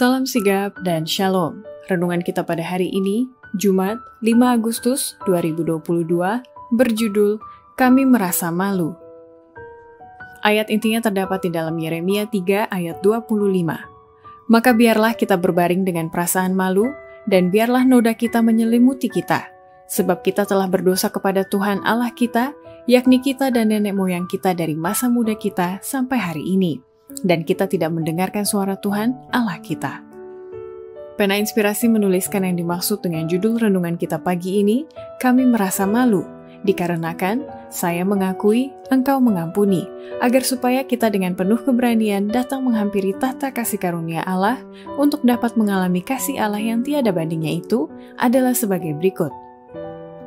Salam sigap dan shalom. Renungan kita pada hari ini, Jumat 5 Agustus 2022, berjudul Kami Merasa Malu. Ayat intinya terdapat di dalam Yeremia 3 ayat 25. Maka biarlah kita berbaring dengan perasaan malu, dan biarlah noda kita menyelimuti kita, sebab kita telah berdosa kepada Tuhan Allah kita, yakni kita dan nenek moyang kita dari masa muda kita sampai hari ini. Dan kita tidak mendengarkan suara Tuhan Allah kita. Pena Inspirasi menuliskan yang dimaksud dengan judul renungan kita pagi ini, Kami Merasa Malu, dikarenakan saya mengakui, engkau mengampuni, agar supaya kita dengan penuh keberanian datang menghampiri tahta kasih karunia Allah untuk dapat mengalami kasih Allah yang tiada bandingnya itu adalah sebagai berikut.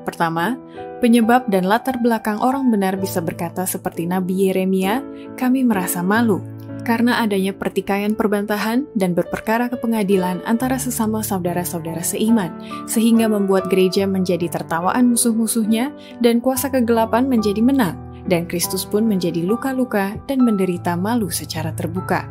Pertama, penyebab dan latar belakang orang benar bisa berkata seperti Nabi Yeremia, kami merasa malu, karena adanya pertikaian perbantahan dan berperkara ke pengadilan antara sesama saudara-saudara seiman, sehingga membuat gereja menjadi tertawaan musuh-musuhnya dan kuasa kegelapan menjadi menang, dan Kristus pun menjadi luka-luka dan menderita malu secara terbuka.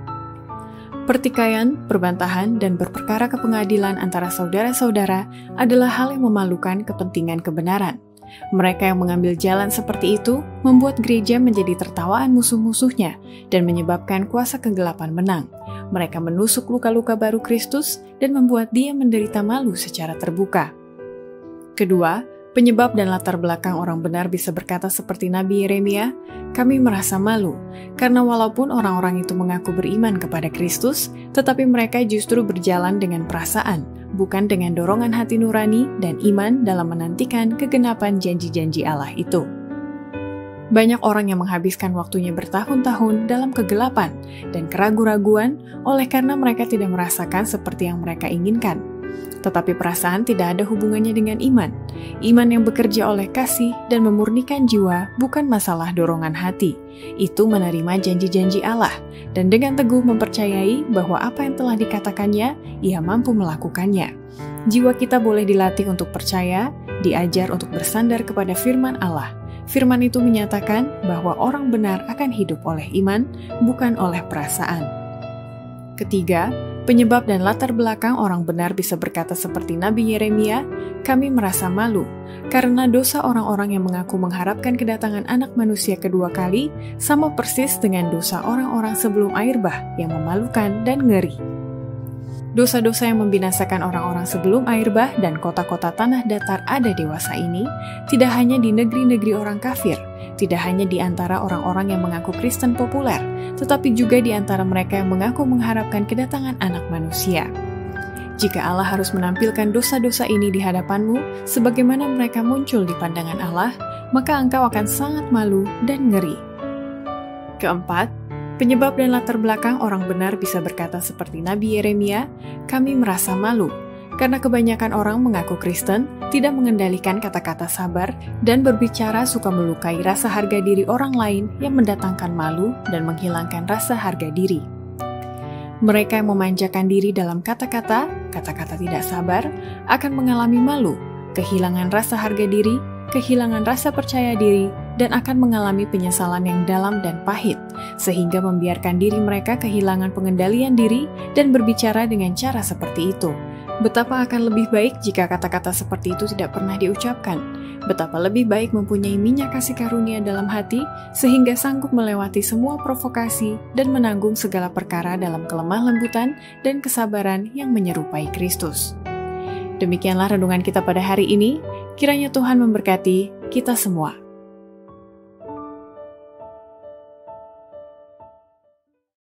Pertikaian, perbantahan, dan berperkara ke pengadilan antara saudara-saudara adalah hal yang memalukan kepentingan kebenaran. Mereka yang mengambil jalan seperti itu membuat gereja menjadi tertawaan musuh-musuhnya dan menyebabkan kuasa kegelapan menang. Mereka menusuk luka-luka baru Kristus dan membuat dia menderita malu secara terbuka. Kedua, penyebab dan latar belakang orang benar bisa berkata seperti Nabi Yeremia, kami merasa malu, karena walaupun orang-orang itu mengaku beriman kepada Kristus, tetapi mereka justru berjalan dengan perasaan, bukan dengan dorongan hati nurani dan iman dalam menantikan kegenapan janji-janji Allah itu. Banyak orang yang menghabiskan waktunya bertahun-tahun dalam kegelapan dan keraguan-raguan oleh karena mereka tidak merasakan seperti yang mereka inginkan. Tetapi perasaan tidak ada hubungannya dengan iman. Iman yang bekerja oleh kasih dan memurnikan jiwa bukan masalah dorongan hati. Itu menerima janji-janji Allah dan dengan teguh mempercayai bahwa apa yang telah dikatakannya, ia mampu melakukannya. Jiwa kita boleh dilatih untuk percaya, diajar untuk bersandar kepada firman Allah. Firman itu menyatakan bahwa orang benar akan hidup oleh iman, bukan oleh perasaan. Ketiga, penyebab dan latar belakang orang benar bisa berkata seperti Nabi Yeremia, kami merasa malu, karena dosa orang-orang yang mengaku mengharapkan kedatangan anak manusia kedua kali sama persis dengan dosa orang-orang sebelum air bah yang memalukan dan ngeri. Dosa-dosa yang membinasakan orang-orang sebelum air bah dan kota-kota tanah datar ada dewasa ini, tidak hanya di negeri-negeri orang kafir, tidak hanya di antara orang-orang yang mengaku Kristen populer, tetapi juga di antara mereka yang mengaku mengharapkan kedatangan anak manusia. Jika Allah harus menampilkan dosa-dosa ini di hadapanmu, sebagaimana mereka muncul di pandangan Allah, maka engkau akan sangat malu dan ngeri. Keempat, penyebab dan latar belakang orang benar bisa berkata seperti Nabi Yeremia, kami merasa malu, karena kebanyakan orang mengaku Kristen, tidak mengendalikan kata-kata sabar, dan berbicara suka melukai rasa harga diri orang lain yang mendatangkan malu dan menghilangkan rasa harga diri. Mereka yang memanjakan diri dalam kata-kata tidak sabar, akan mengalami malu, kehilangan rasa harga diri, kehilangan rasa percaya diri, dan akan mengalami penyesalan yang dalam dan pahit, sehingga membiarkan diri mereka kehilangan pengendalian diri dan berbicara dengan cara seperti itu. Betapa akan lebih baik jika kata-kata seperti itu tidak pernah diucapkan. Betapa lebih baik mempunyai minyak kasih karunia dalam hati, sehingga sanggup melewati semua provokasi dan menanggung segala perkara dalam kelemah lembutan dan kesabaran yang menyerupai Kristus. Demikianlah renungan kita pada hari ini. Kiranya Tuhan memberkati kita semua.